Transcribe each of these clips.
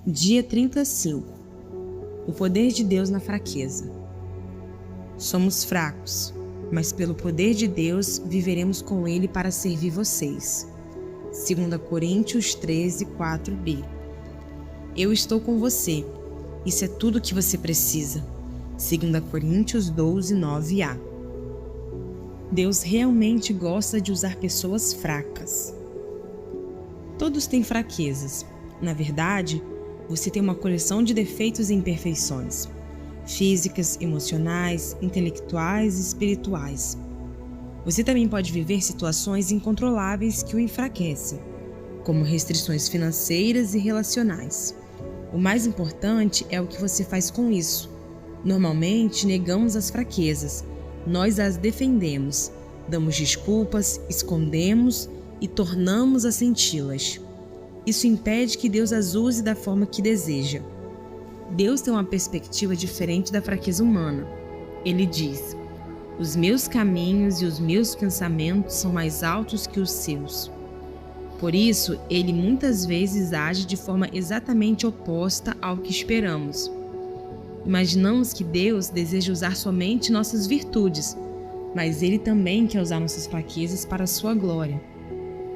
Dia 35. O poder de Deus na fraqueza. Somos fracos, mas pelo poder de Deus viveremos com Ele para servir vocês. 2 Coríntios 13, 4b. Eu estou com você. Isso é tudo o que você precisa. 2 Coríntios 12, 9a. Deus realmente gosta de usar pessoas fracas. Todos têm fraquezas. Na verdade, você tem uma coleção de defeitos e imperfeições, físicas, emocionais, intelectuais e espirituais. Você também pode viver situações incontroláveis que o enfraquecem, como restrições financeiras e relacionais. O mais importante é o que você faz com isso. Normalmente, negamos as fraquezas, nós as defendemos, damos desculpas, escondemos e tornamos a senti-las. Isso impede que Deus as use da forma que deseja. Deus tem uma perspectiva diferente da fraqueza humana. Ele diz: os meus caminhos e os meus pensamentos são mais altos que os seus. Por isso, Ele muitas vezes age de forma exatamente oposta ao que esperamos. Imaginamos que Deus deseja usar somente nossas virtudes, mas Ele também quer usar nossas fraquezas para a sua glória.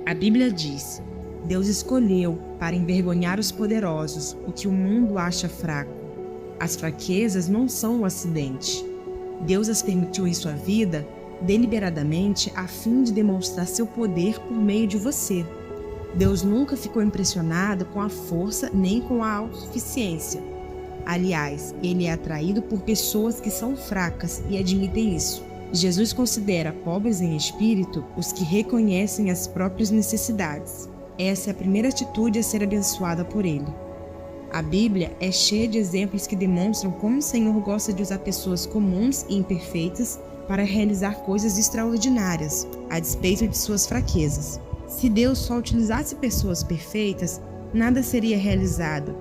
A Bíblia diz: Deus escolheu para envergonhar os poderosos o que o mundo acha fraco. As fraquezas não são um acidente. Deus as permitiu em sua vida deliberadamente a fim de demonstrar seu poder por meio de você. Deus nunca ficou impressionado com a força nem com a autossuficiência. Aliás, Ele é atraído por pessoas que são fracas e admitem isso. Jesus considera pobres em espírito os que reconhecem as próprias necessidades. Essa é a primeira atitude a ser abençoada por Ele. A Bíblia é cheia de exemplos que demonstram como o Senhor gosta de usar pessoas comuns e imperfeitas para realizar coisas extraordinárias, a despeito de suas fraquezas. Se Deus só utilizasse pessoas perfeitas, nada seria realizado,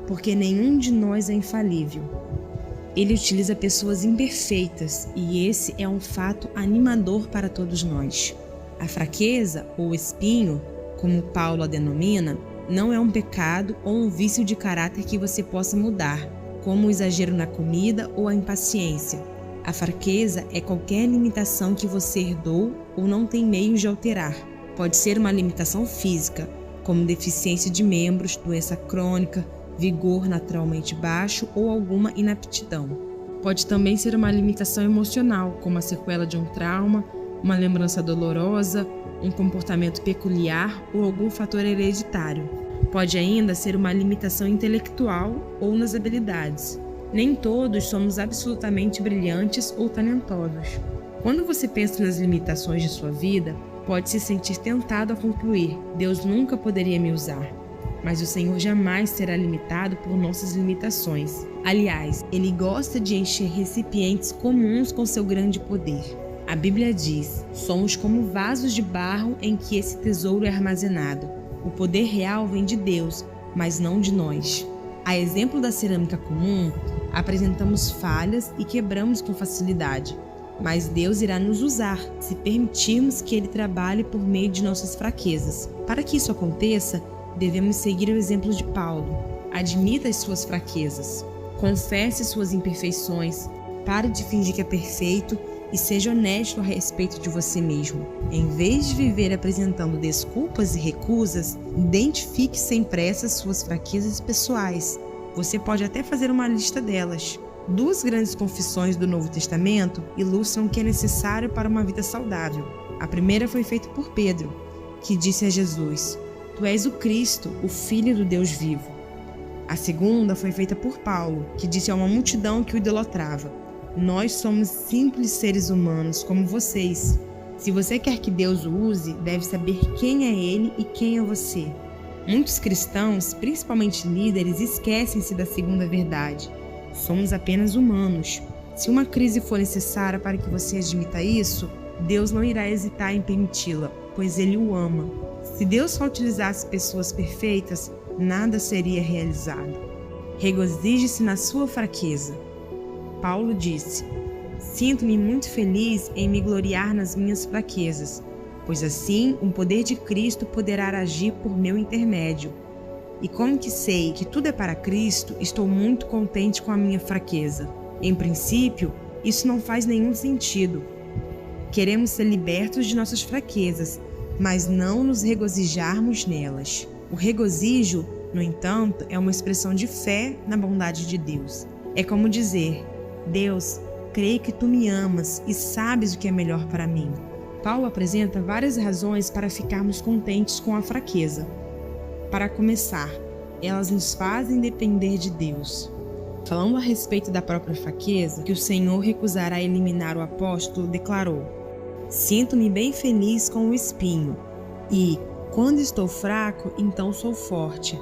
porque nenhum de nós é infalível. Ele utiliza pessoas imperfeitas e esse é um fato animador para todos nós. A fraqueza, ou espinho, como Paulo a denomina, não é um pecado ou um vício de caráter que você possa mudar, como o exagero na comida ou a impaciência. A fraqueza é qualquer limitação que você herdou ou não tem meios de alterar. Pode ser uma limitação física, como deficiência de membros, doença crônica, vigor naturalmente baixo ou alguma inaptidão. Pode também ser uma limitação emocional, como a sequela de um trauma, uma lembrança dolorosa, um comportamento peculiar ou algum fator hereditário. Pode ainda ser uma limitação intelectual ou nas habilidades. Nem todos somos absolutamente brilhantes ou talentosos. Quando você pensa nas limitações de sua vida, pode se sentir tentado a concluir: Deus nunca poderia me usar. Mas o Senhor jamais será limitado por nossas limitações. Aliás, Ele gosta de encher recipientes comuns com seu grande poder. A Bíblia diz: somos como vasos de barro em que esse tesouro é armazenado. O poder real vem de Deus, mas não de nós. A exemplo da cerâmica comum, apresentamos falhas e quebramos com facilidade. Mas Deus irá nos usar, se permitirmos que Ele trabalhe por meio de nossas fraquezas. Para que isso aconteça, devemos seguir o exemplo de Paulo. Admita as suas fraquezas, confesse suas imperfeições, pare de fingir que é perfeito e seja honesto a respeito de você mesmo. Em vez de viver apresentando desculpas e recusas, identifique sem pressa suas fraquezas pessoais. Você pode até fazer uma lista delas. 2 grandes confissões do Novo Testamento ilustram o que é necessário para uma vida saudável. A primeira foi feita por Pedro, que disse a Jesus: Tu és o Cristo, o Filho do Deus vivo. A segunda foi feita por Paulo, que disse a uma multidão que o idolatrava: Nós somos simples seres humanos como vocês. Se você quer que Deus o use, deve saber quem é Ele e quem é você. Muitos cristãos, principalmente líderes, esquecem-se da segunda verdade. Somos apenas humanos. Se uma crise for necessária para que você admita isso, Deus não irá hesitar em permiti-la, pois Ele o ama. Se Deus só utilizasse pessoas perfeitas, nada seria realizado. Regozije-se na sua fraqueza. Paulo disse: Sinto-me muito feliz em me gloriar nas minhas fraquezas, pois assim o poder de Cristo poderá agir por meu intermédio. E como que sei que tudo é para Cristo, estou muito contente com a minha fraqueza. Em princípio, isso não faz nenhum sentido. Queremos ser libertos de nossas fraquezas, mas não nos regozijarmos nelas. O regozijo, no entanto, é uma expressão de fé na bondade de Deus. É como dizer: Deus, creio que tu me amas e sabes o que é melhor para mim. Paulo apresenta várias razões para ficarmos contentes com a fraqueza. Para começar, elas nos fazem depender de Deus. Falando a respeito da própria fraqueza, que o Senhor recusará eliminar, o apóstolo declarou: Sinto-me bem feliz com o espinho, e, quando estou fraco, então sou forte.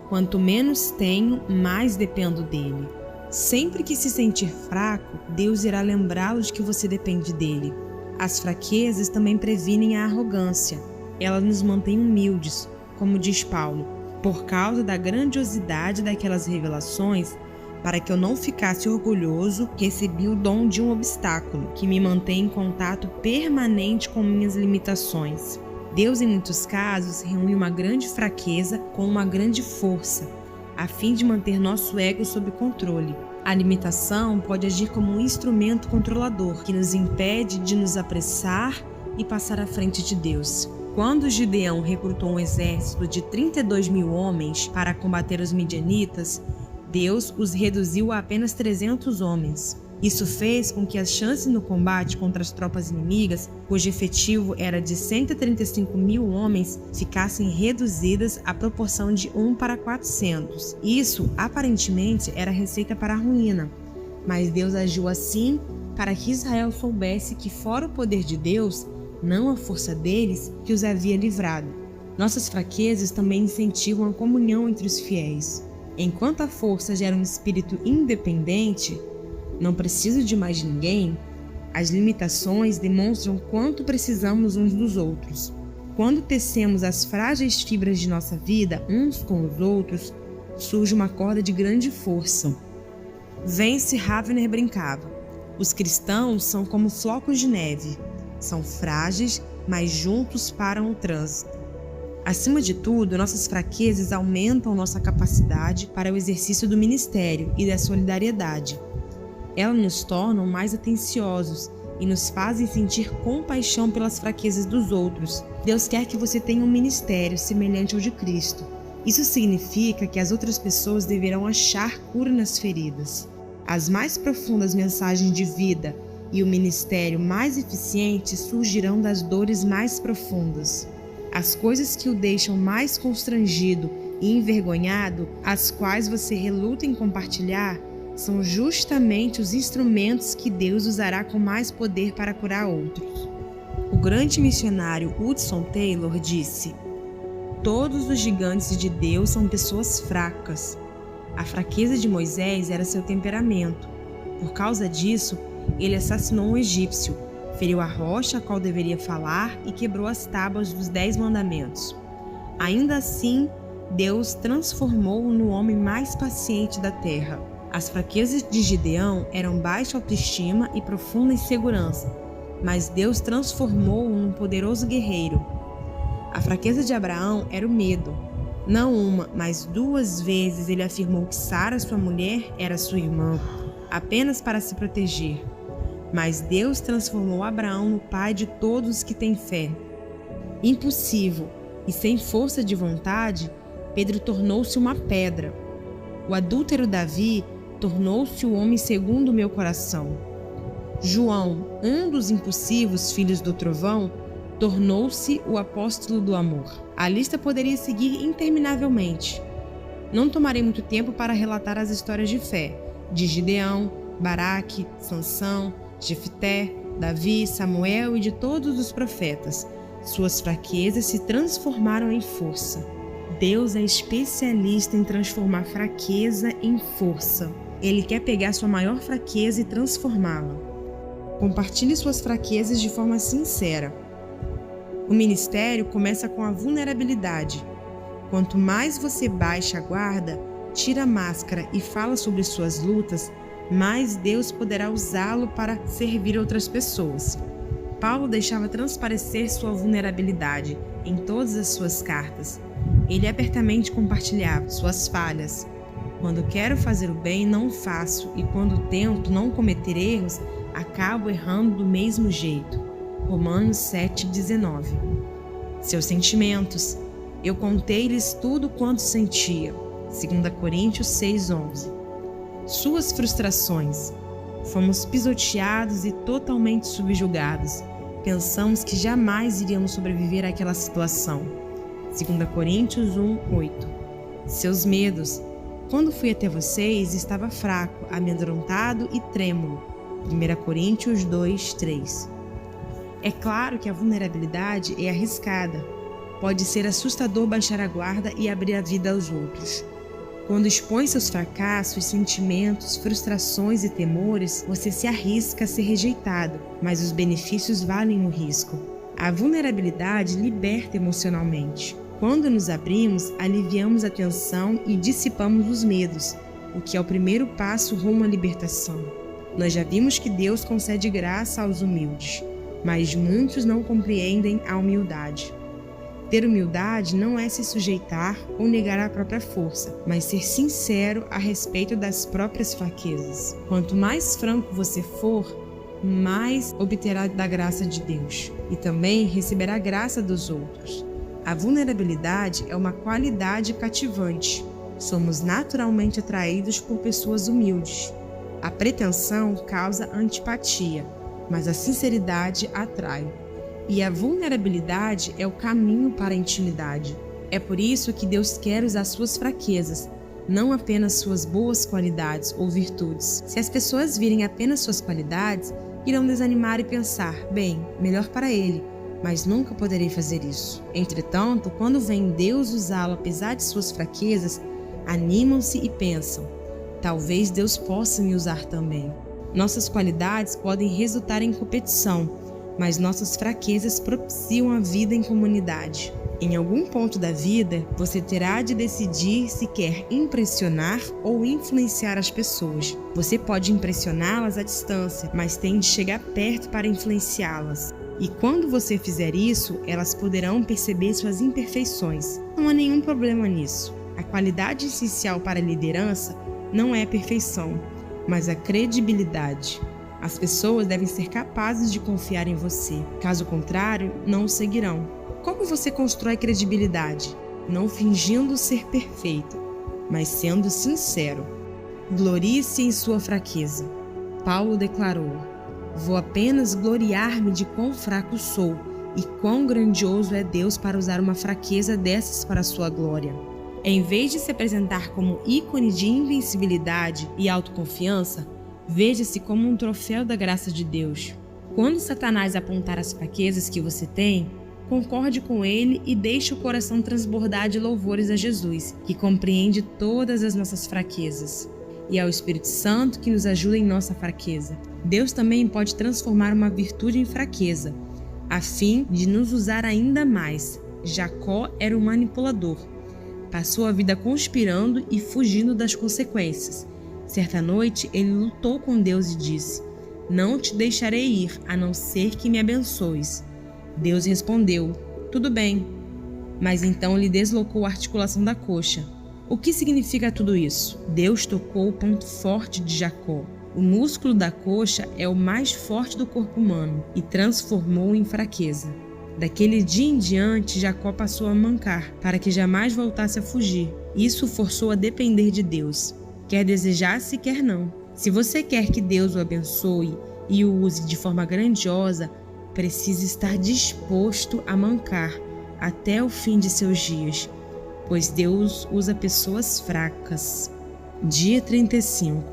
Quanto menos tenho, mais dependo dele. Sempre que se sentir fraco, Deus irá lembrá-lo de que você depende dele. As fraquezas também previnem a arrogância. Elas nos mantêm humildes, como diz Paulo, por causa da grandiosidade daquelas revelações. Para que eu não ficasse orgulhoso, recebi o dom de um obstáculo, que me mantém em contato permanente com minhas limitações. Deus, em muitos casos, reúne uma grande fraqueza com uma grande força, a fim de manter nosso ego sob controle. A limitação pode agir como um instrumento controlador, que nos impede de nos apressar e passar à frente de Deus. Quando Gideão recrutou um exército de 32.000 homens para combater os midianitas, Deus os reduziu a apenas 300 homens. Isso fez com que as chances no combate contra as tropas inimigas, cujo efetivo era de 135.000 homens, ficassem reduzidas à proporção de 1 para 400. Isso, aparentemente, era receita para a ruína. Mas Deus agiu assim para que Israel soubesse que, fora o poder de Deus, não a força deles, que os havia livrado. Nossas fraquezas também incentivam a comunhão entre os fiéis. Enquanto a força gera um espírito independente, não preciso de mais ninguém, as limitações demonstram quanto precisamos uns dos outros. Quando tecemos as frágeis fibras de nossa vida uns com os outros, surge uma corda de grande força. Vence Havner brincava: os cristãos são como flocos de neve, são frágeis, mas juntos param o trânsito. Acima de tudo, nossas fraquezas aumentam nossa capacidade para o exercício do ministério e da solidariedade. Elas nos tornam mais atenciosos e nos fazem sentir compaixão pelas fraquezas dos outros. Deus quer que você tenha um ministério semelhante ao de Cristo. Isso significa que as outras pessoas deverão achar cura nas feridas. As mais profundas mensagens de vida e o ministério mais eficiente surgirão das dores mais profundas. As coisas que o deixam mais constrangido e envergonhado, as quais você reluta em compartilhar, são justamente os instrumentos que Deus usará com mais poder para curar outros. O grande missionário Hudson Taylor disse: todos os gigantes de Deus são pessoas fracas. A fraqueza de Moisés era seu temperamento. Por causa disso, ele assassinou um egípcio, feriu a rocha a qual deveria falar e quebrou as tábuas dos 10 mandamentos. Ainda assim, Deus transformou-o no homem mais paciente da terra. As fraquezas de Gideão eram baixa autoestima e profunda insegurança, mas Deus transformou-o num poderoso guerreiro. A fraqueza de Abraão era o medo. Não uma, mas 2 vezes ele afirmou que Sara, sua mulher, era sua irmã, apenas para se proteger. Mas Deus transformou Abraão no pai de todos os que têm fé. Impulsivo e sem força de vontade, Pedro tornou-se uma pedra. O adúltero Davi tornou-se o homem segundo o meu coração. João, um dos impulsivos filhos do trovão, tornou-se o apóstolo do amor. A lista poderia seguir interminavelmente. Não tomarei muito tempo para relatar as histórias de fé de Gideão, Baraque, Sansão, Jefté, Davi, Samuel e de todos os profetas. Suas fraquezas se transformaram em força. Deus é especialista em transformar fraqueza em força. Ele quer pegar sua maior fraqueza e transformá-la. Compartilhe suas fraquezas de forma sincera. O ministério começa com a vulnerabilidade. Quanto mais você baixa a guarda, tira a máscara e fala sobre suas lutas, mais Deus poderá usá-lo para servir outras pessoas. Paulo deixava transparecer sua vulnerabilidade em todas as suas cartas. Ele abertamente compartilhava suas falhas. Quando quero fazer o bem, não faço, e quando tento não cometer erros, acabo errando do mesmo jeito. Romanos 7,19. Seus sentimentos. Eu contei-lhes tudo quanto sentia. 2 Coríntios 6,11. Suas frustrações. Fomos pisoteados e totalmente subjugados. Pensamos que jamais iríamos sobreviver àquela situação. 2 Coríntios 1,8. Seus medos. Quando fui até vocês, estava fraco, amedrontado e trêmulo. 1 Coríntios 2,3. É claro que a vulnerabilidade é arriscada. Pode ser assustador baixar a guarda e abrir a vida aos outros. Quando expõe seus fracassos, sentimentos, frustrações e temores, você se arrisca a ser rejeitado, mas os benefícios valem o risco. A vulnerabilidade liberta emocionalmente. Quando nos abrimos, aliviamos a tensão e dissipamos os medos, o que é o primeiro passo rumo à libertação. Nós já vimos que Deus concede graça aos humildes, mas muitos não compreendem a humildade. Ter humildade não é se sujeitar ou negar a própria força, mas ser sincero a respeito das próprias fraquezas. Quanto mais franco você for, mais obterá da graça de Deus e também receberá a graça dos outros. A vulnerabilidade é uma qualidade cativante. Somos naturalmente atraídos por pessoas humildes. A pretensão causa antipatia, mas a sinceridade atrai. E a vulnerabilidade é o caminho para a intimidade. É por isso que Deus quer usar suas fraquezas, não apenas suas boas qualidades ou virtudes. Se as pessoas virem apenas suas qualidades, irão desanimar e pensar, bem, melhor para ele, mas nunca poderei fazer isso. Entretanto, quando vem Deus usá-lo apesar de suas fraquezas, animam-se e pensam, talvez Deus possa me usar também. Nossas qualidades podem resultar em competição, mas nossas fraquezas propiciam a vida em comunidade. Em algum ponto da vida, você terá de decidir se quer impressionar ou influenciar as pessoas. Você pode impressioná-las à distância, mas tem de chegar perto para influenciá-las. E quando você fizer isso, elas poderão perceber suas imperfeições. Não há nenhum problema nisso. A qualidade essencial para a liderança não é a perfeição, mas a credibilidade. As pessoas devem ser capazes de confiar em você. Caso contrário, não o seguirão. Como você constrói credibilidade? Não fingindo ser perfeito, mas sendo sincero. Glorie-se em sua fraqueza. Paulo declarou: vou apenas gloriar-me de quão fraco sou e quão grandioso é Deus para usar uma fraqueza dessas para a sua glória. Em vez de se apresentar como ícone de invencibilidade e autoconfiança, veja-se como um troféu da graça de Deus. Quando Satanás apontar as fraquezas que você tem, concorde com ele e deixe o coração transbordar de louvores a Jesus, que compreende todas as nossas fraquezas, e ao Espírito Santo que nos ajuda em nossa fraqueza. Deus também pode transformar uma virtude em fraqueza, a fim de nos usar ainda mais. Jacó era um manipulador. Passou a vida conspirando e fugindo das consequências. Certa noite, ele lutou com Deus e disse: não te deixarei ir, a não ser que me abençoes. Deus respondeu: tudo bem. Mas então lhe deslocou a articulação da coxa. O que significa tudo isso? Deus tocou o ponto forte de Jacó. O músculo da coxa é o mais forte do corpo humano e transformou-o em fraqueza. Daquele dia em diante, Jacó passou a mancar, para que jamais voltasse a fugir. Isso o forçou a depender de Deus. Quer desejasse, quer não. Se você quer que Deus o abençoe e o use de forma grandiosa, precisa estar disposto a mancar até o fim de seus dias, pois Deus usa pessoas fracas. Dia 35.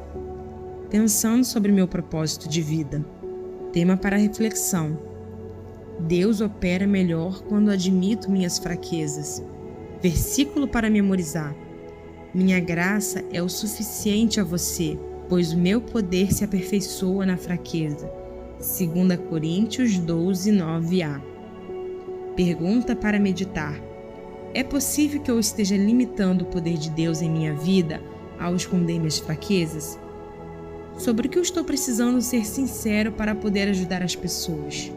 Pensando sobre meu propósito de vida. Tema para reflexão. Deus opera melhor quando admito minhas fraquezas. Versículo para memorizar. Minha graça é o suficiente a você, pois o meu poder se aperfeiçoa na fraqueza. 2 Coríntios 12, 9a. Pergunta para meditar. É possível que eu esteja limitando o poder de Deus em minha vida ao esconder minhas fraquezas? Sobre o que eu estou precisando ser sincero para poder ajudar as pessoas?